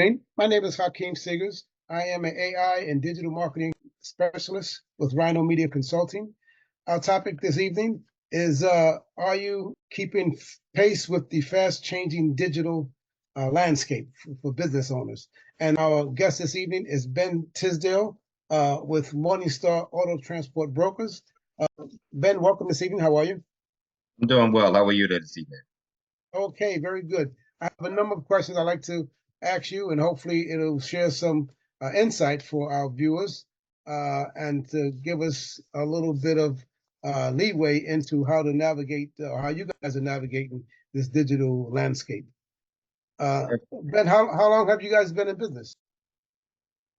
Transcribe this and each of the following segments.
My name is Hakeem Sigers. I am an AI and digital marketing specialist with Rhino Media Consulting. Our topic this evening is are you keeping pace with the fast changing digital landscape for business owners? And our guest this evening is Ben Tisdale with Morningstar Auto Transport Brokers. Ben, welcome this evening. How are you? I'm doing well. How are you this evening? Okay, very good. I have a number of questions I'd like to ask you, and hopefully it'll share some insight for our viewers and to give us a little bit of leeway into how to navigate, how you guys are navigating this digital landscape. Ben, how long have you guys been in business?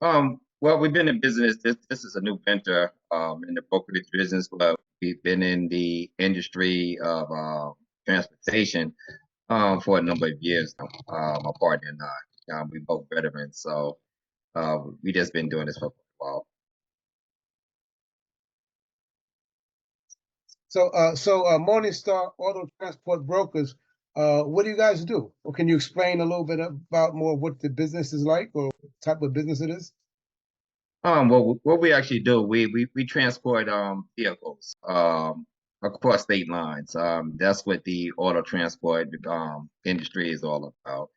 Well, we've been in business. This is a new venture in the brokerage business, but we've been in the industry of transportation for a number of years now. My partner and I, we both veterans, so we just been doing this for a while. So Morningstar Auto Transport Brokers, what do you guys do? Or can you explain a little bit about more what the business is like or what type of business it is? Well, what we actually do, we transport vehicles across state lines. That's what the auto transport industry is all about.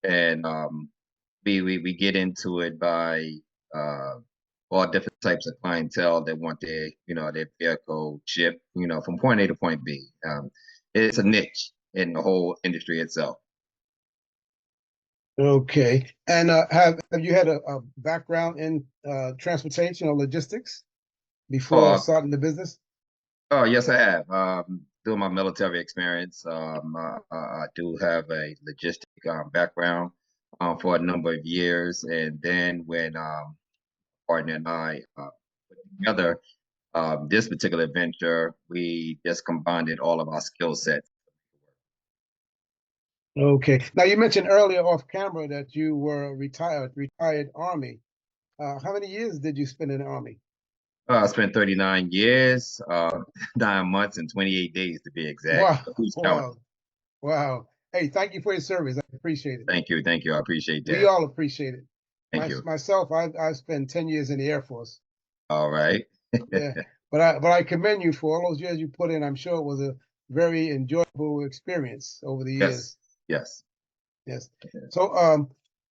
And we get into it by all different types of clientele that want their vehicle shipped, from point A to point B. It's a niche in the whole industry itself. Okay. And have you had a background in transportation or logistics before Oh, starting the business? oh yes, I have. Through my military experience, I do have a logistic background for a number of years, and then when partner and I put together this particular venture, we just combined all of our skill sets. Okay. Now you mentioned earlier off camera that you were a retired Army. How many years did you spend in the Army? I spent 39 years, 9 months, and 28 days to be exact. Wow, Who's counting? wow, wow. Hey, thank you for your service. I appreciate it. Thank you. I appreciate We that. all appreciate it. Thank you. Myself, I spent 10 years in the Air Force. All right. Yeah, but I commend you for all those years you put in. I'm sure it was a very enjoyable experience over the Yes, years. yes. Yes. So,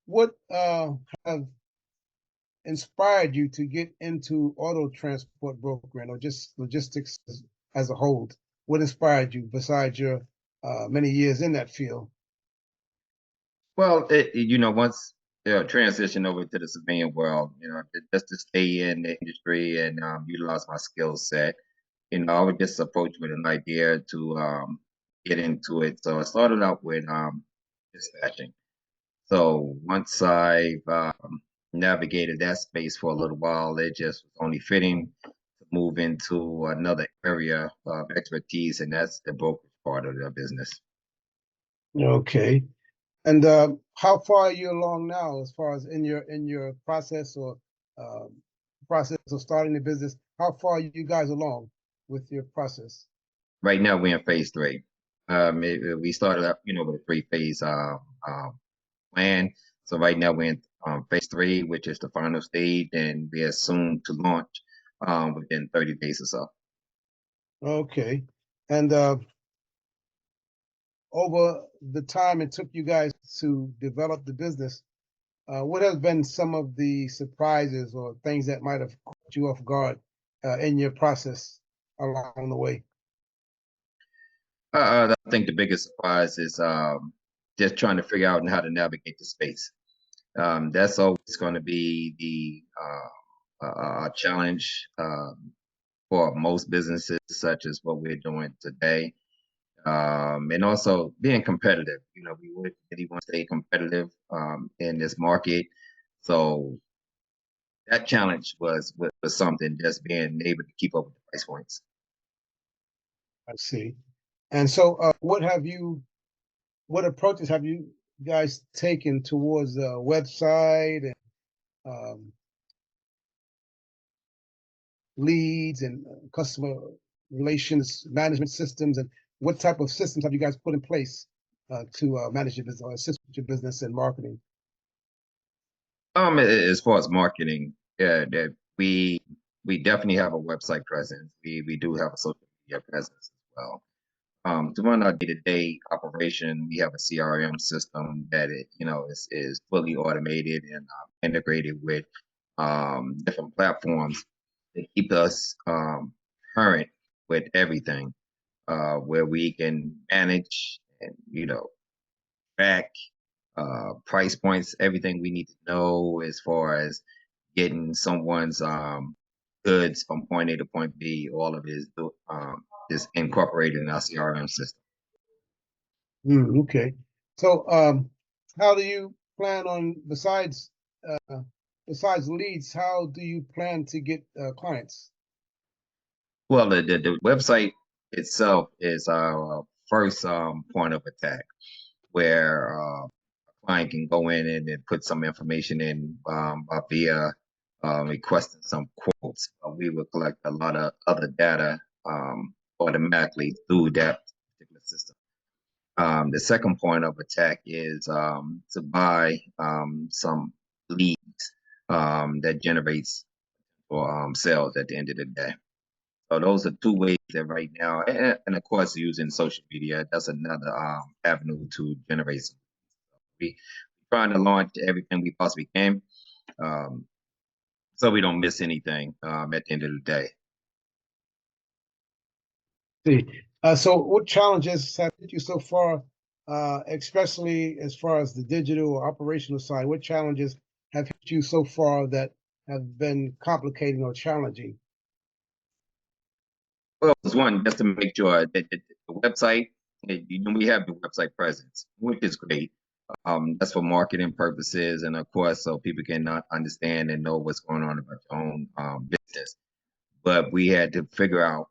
what have inspired you to get into auto transport brokering or just logistics as a whole? What inspired you besides your many years in that field? Well, once transition over to the civilian world, just to stay in the industry and utilize my skill set, I would just approach with an idea to get into it. So I started out with dispatching. So once I've navigated that space for a little while, it just was only fitting to move into another area of expertise, and that's the brokerage part of the business. Okay. And how far are you along now, as far as in your process or um, process of starting the business? How far are you guys along with your process? Right now, we're in phase three. We started up, with a three-phase plan. So right now we're in phase three, which is the final stage, and we are soon to launch within 30 days or so. Okay. And over the time it took you guys to develop the business, what has been some of the surprises or things that might have caught you off guard in your process along the way? I think the biggest surprise is just trying to figure out how to navigate the space. That's always going to be the challenge for most businesses, such as what we're doing today. And also being competitive. We would really want to stay competitive in this market. So that challenge was something, just being able to keep up with the price points. I see. And so, what approaches have you guys taken towards the website and um, leads and customer relations management systems, and what type of systems have you guys put in place to manage your business or assist with your business and marketing? As far as marketing, yeah, that we definitely have a website presence. We do have a social media presence as well. To run our day-to-day operation, we have a CRM system that is fully automated and integrated with different platforms that keep us current with everything, where we can manage and track price points, everything we need to know as far as getting someone's goods from point A to point B. All of it is incorporated in our CRM system. Okay. So, how do you plan on besides leads? How do you plan to get clients? Well, the website itself is our first point of attack, where a client can go in and put some information in via requesting some quotes. We will collect a lot of other data automatically through that particular system. The second point of attack is to buy some leads that generates for sales at the end of the day. So those are two ways that right now, and of course, using social media, that's another avenue to generate some. We trying to launch everything we possibly can, um, so we don't miss anything at the end of the day. See, so what challenges have hit you so far, especially as far as the digital or operational side? What challenges have hit you so far that have been complicating or challenging? Well, it's one just to make sure that the website, we have the website presence, which is great. That's for marketing purposes, and of course, so people can not understand and know what's going on about their own business. But we had to figure out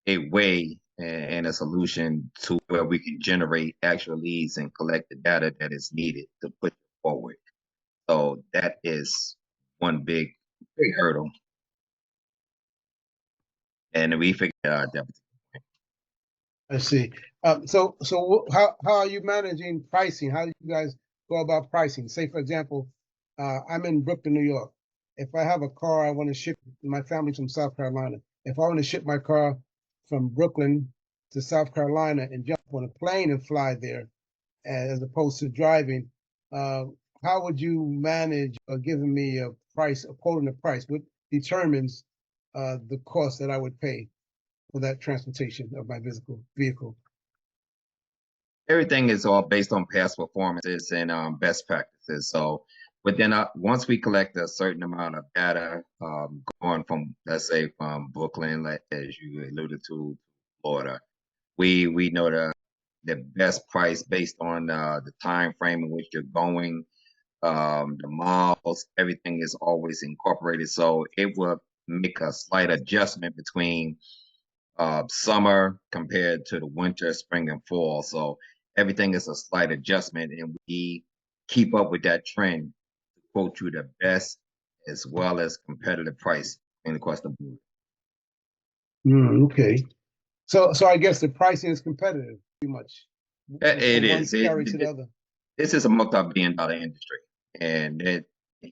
a way and a solution to where we can generate actual leads and collect the data that is needed to put forward. So that is one big hurdle, and we figured it out that. I see. How are you managing pricing? How do you guys go about pricing? Say, for example, I'm in Brooklyn, New York. If I have a car, I want to ship my family's from South Carolina. If I want to ship my car from Brooklyn to South Carolina and jump on a plane and fly there, as opposed to driving, uh, how would you manage giving me a price, quoting a price? What determines the cost that I would pay for that transportation of my vehicle? Everything is all based on past performances and best practices. So once we collect a certain amount of data, going from, let's say, from Brooklyn, like as you alluded to, Florida, we know the best price based on the time frame in which you're going, the miles, everything is always incorporated. So it will make a slight adjustment between summer compared to the winter, spring, and fall. So everything is a slight adjustment, and we keep up with that trend to quote you the best as well as competitive price across the board. Okay. So I guess the pricing is competitive, pretty much, It from one is. carrier to the other. This is a multi-billion-dollar industry, and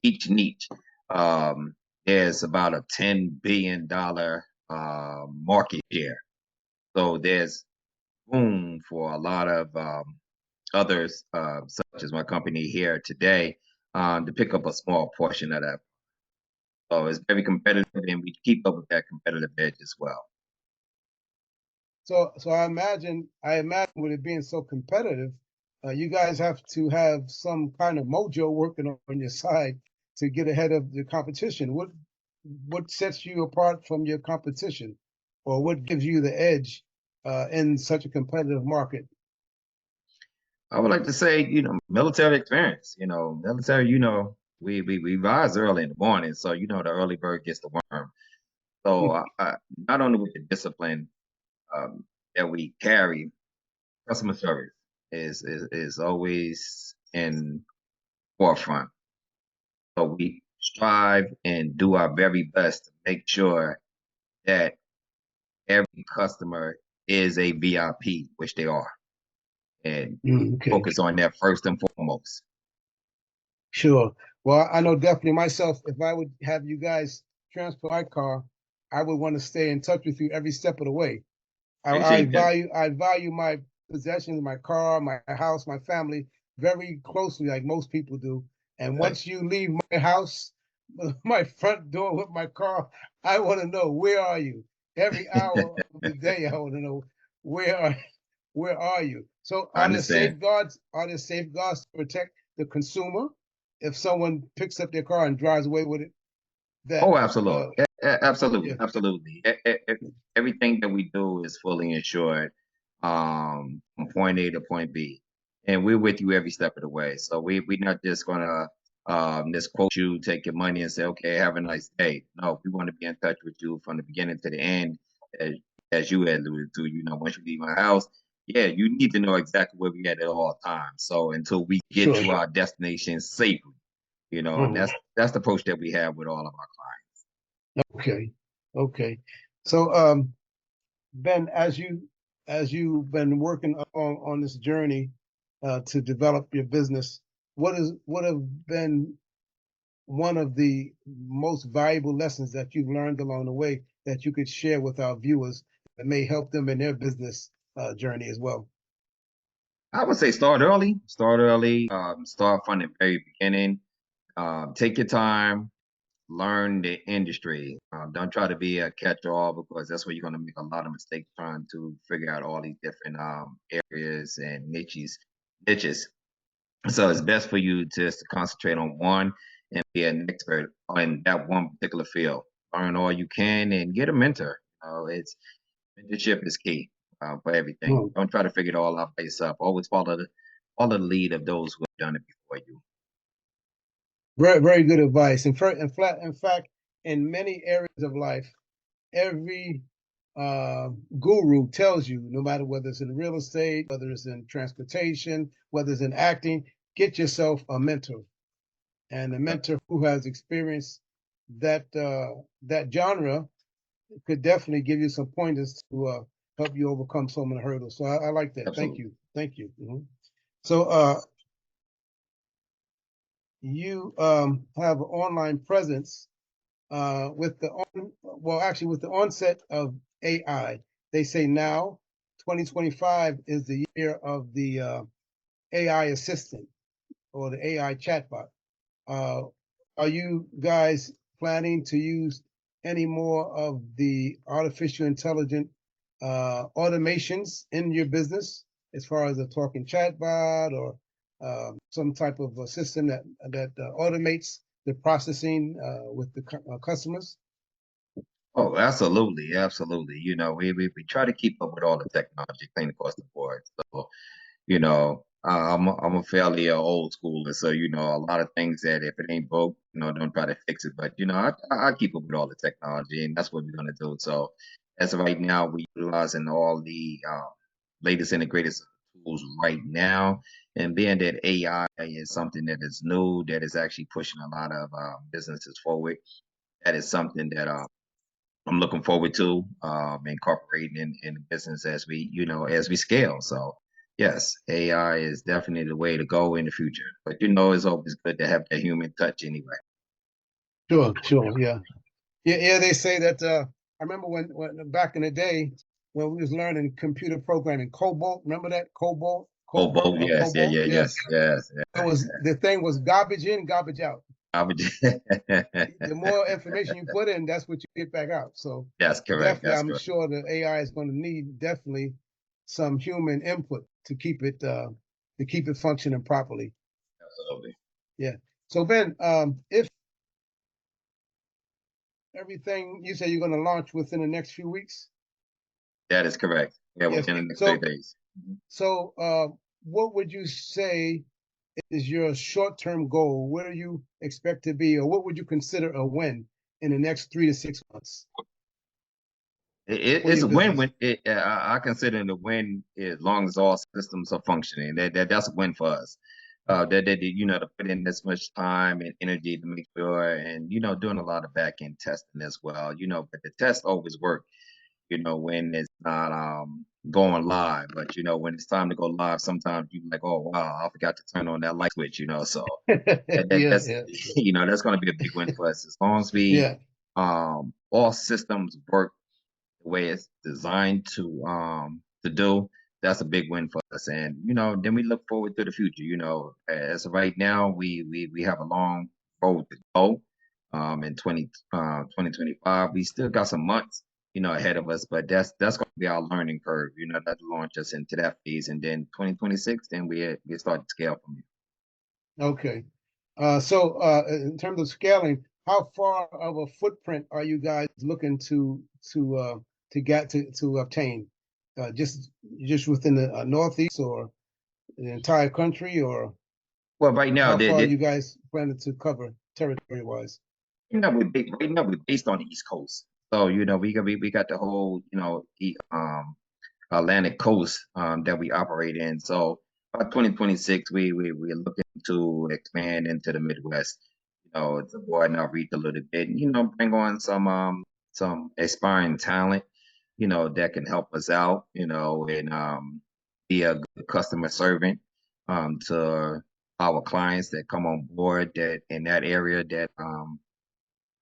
each niche, um, there's about a $10 billion market share. So there's room for a lot of others, such as my company here today, to pick up a small portion of that. So it's very competitive, and we keep up with that competitive edge as well. So I imagine with it being so competitive, you guys have to have some kind of mojo working on your side to get ahead of the competition. What sets you apart from your competition, or what gives you the edge in such a competitive market? I would like to say, military experience. Military. We rise early in the morning, so the early bird gets the worm. So not only with the discipline um, that we carry, customer service is always in forefront. So we strive and do our very best to make sure that every customer is a VIP, which they are, and Okay, focus on that first and foremost. sure. Well, I know definitely myself, if I would have you guys transfer my car, I would want to stay in touch with you every step of the way. I Appreciate that. value my possessions, my car, my house, my family very closely, like most people do. And Right. once you leave my house, my front door with my car, I want to know where are you? Every hour of the day, I want to know where are where are you? So I understand. are there safeguards to protect the consumer if someone picks up their car and drives away with it? That Oh, absolutely. Absolutely. yeah, Absolutely. Everything that we do is fully insured, from point A to point B. And we're with you every step of the way. So we're not just gonna just quote you, take your money and say, okay, have a nice day. No, we want to be in touch with you from the beginning to the end, as as you had alluded to, once you leave my house, yeah, you need to know exactly where we at all times. So until we get sure. to our destination safely, and Mhm. that's the approach that we have with all of our clients. Okay. Okay. So Ben, as you've been working on this journey to develop your business, what have been one of the most valuable lessons that you've learned along the way that you could share with our viewers that may help them in their business journey as well? I would say start early, start from the very beginning. Take your time, learn the industry. Don't try to be a catch-all because that's where you're going to make a lot of mistakes trying to figure out all these different areas and niches. So it's best for you just to concentrate on one and be an expert on that one particular field. Learn all you can and get a mentor. It's mentorship is key for everything. Hmm. Don't try to figure it all out by yourself. Always follow the lead of those who have done it before you. Very, very good advice. In fact, in many areas of life, every guru tells you, no matter whether it's in real estate, whether it's in transportation, whether it's in acting, get yourself a mentor and a mentor who has experienced that genre could definitely give you some pointers to help you overcome some of the hurdles. So I like that. Thank Absolutely. you. Thank you. Mhm. So you have an online presence with actually with the onset of AI, they say now 2025 is the year of the AI assistant or the AI chatbot. Uh, are you guys planning to use any more of the artificial intelligent automations in your business, as far as a talking chatbot or some type of a system that automates the processing with the customers? Oh, absolutely, absolutely. We try to keep up with all the technology clean across the board. So, I'm a fairly old schooler, so a lot of things that if it ain't broke, don't try to fix it. But I keep up with all the technology, and that's what we're gonna do. So, as of right now, we're utilizing all the latest and greatest tools right now. And being that AI is something that is new, that is actually pushing a lot of businesses forward, that is something that I'm looking forward to incorporating in the business as we scale. So yes, AI is definitely the way to go in the future. But it's always good to have that human touch anyway. Sure, sure, yeah. Yeah, yeah, they say that I remember when back in the day when we was learning computer programming, COBOL, remember that? Oh, both, yes, yeah, COBOL, yeah, yes. yes, yes. It was the thing was garbage in, garbage out. I would The more information you put in, that's what you get back out. So That's correct. definitely, That's I'm correct. sure the AI is going to need definitely some human input to keep it functioning properly. Absolutely. Yeah. So Ben, if everything you say you're going to launch within the next few weeks, That is correct. Yeah, yes. within the next 30 So days. Mhm. so what would you say is your short-term goal? Where do you expect to be, or what would you consider a win in the next 3 to 6 months for It's your a business? win-win. I consider it a win as long as all systems are functioning. That's a win for us. To put in this much time and energy to make sure, and doing a lot of back end testing as well. But the tests always work. when it's not going live. But when it's time to go live, sometimes you're like, oh wow, I forgot to turn on that light switch. So Yeah, that's yeah, that's going to be a big win for us as long as we yeah. all systems work the way it's designed to do. That's a big win for us, and then we look forward to the future. As of right now, we have a long road to go. In 2025, we still got some months, ahead of us, but that's going to be our learning curve. That launch us into that phase, and then 2026, then we start to scale from here. Okay. So in terms of scaling, how far of a footprint are you guys looking to get to obtain? Just within the Northeast or the entire country, or Well, right now, how far are you guys planning to cover territory wise? right now we're based on the East Coast, so we got the whole Atlantic coast that we operate in. So by 2026, we're looking to expand into the Midwest. To broaden our reach a little bit. Bring on some aspiring talent. That can help us out. And be a good customer servant to our clients that come on board that in that area that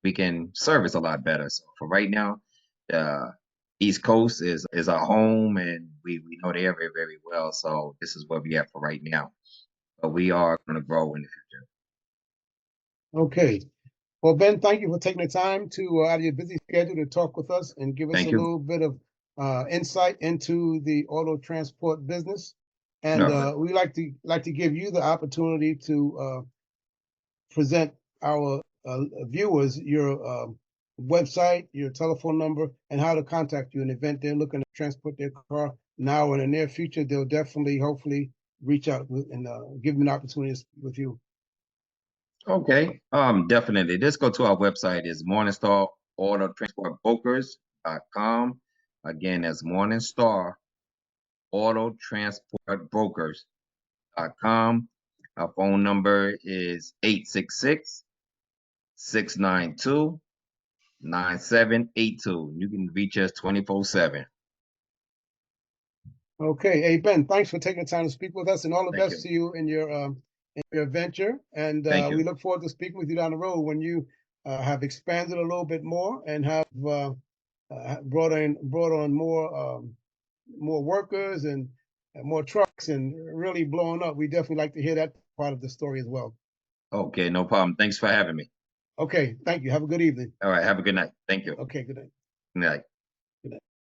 we can service a lot better. So for right now, the East Coast is our home, and we know the area very well. So this is where we at for right now. But we are going to grow in the future. Okay. Well, Ben, thank you for taking the time to out of your busy schedule to talk with us and give us a Thank you. little bit of insight into the auto transport business. All And right. we like to give you the opportunity to present our viewers your website, your telephone number, and how to contact you. In the event they're looking to transport their car now or in the near future, they'll definitely, hopefully, reach out and give them an opportunity to speak with you. Okay. Definitely. Let's go to our website. Is Morningstar Auto Transport Brokers.com. Again, that's Morningstar Auto Transport Brokers.com. Our phone number is 866-692-9782. You can reach us 24/7. Okay, hey Ben, thanks for taking the time to speak with us, and all the Thank best you. to you in your venture. And Thank we you. look forward to speaking with you down the road when you have expanded a little bit more and have brought on more workers and more trucks and really blowing up. We definitely like to hear that part of the story as well. Okay, no problem. Thanks for having me. Okay, thank you. Have a good evening. All right. Have a good night. Thank you. Okay, good night. Good night. Good night.